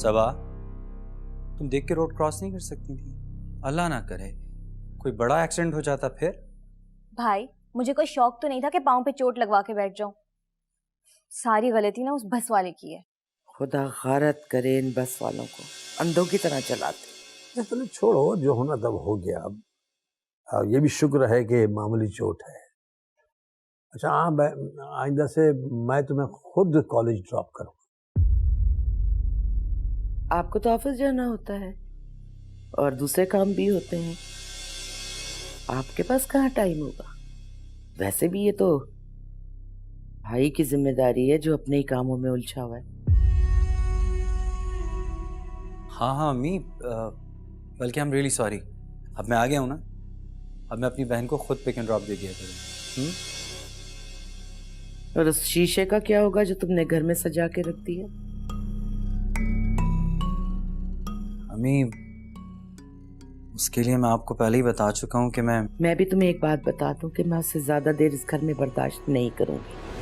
सबा, तुम देख के रोड क्रॉस नहीं कर सकती थी? अल्लाह ना करे कोई बड़ा एक्सीडेंट हो जाता फिर। भाई मुझे कोई शौक तो नहीं था कि पाँव पे चोट लगवा के बैठ जाऊं। सारी गलती ना उस बस वाले की है। खुदा गारत करे इन बस वालों को, अंधों की तरह चलाते। चलो छोड़ो, जो होना तब हो गया। अब ये भी शुक्र है कि मामूली चोट है। अच्छा हाँ, आइंदा से मैं तुम्हें खुद कॉलेज ड्रॉप करूँगा। आपको तो ऑफिस जाना होता है और दूसरे काम भी होते हैं, आपके पास कहाँ टाइम होगा। वैसे भी ये तो भाई की जिम्मेदारी है जो अपने ही कामों में उलझा हुआ है। हाँ अम्मी, बल्कि आई एम रियली सॉरी। अब मैं आ गया हूँ ना, अब मैं अपनी बहन को खुद पिक एंड ड्रॉप दे दिया करूँ। और उस शीशे का क्या होगा जो तुमने घर में सजा के रख दिया? अम्मी, उसके लिए मैं आपको पहले ही बता चुका हूँ कि मैं भी तुम्हें एक बात बता दूं कि मैं उससे ज्यादा देर इस घर में बर्दाश्त नहीं करूंगी।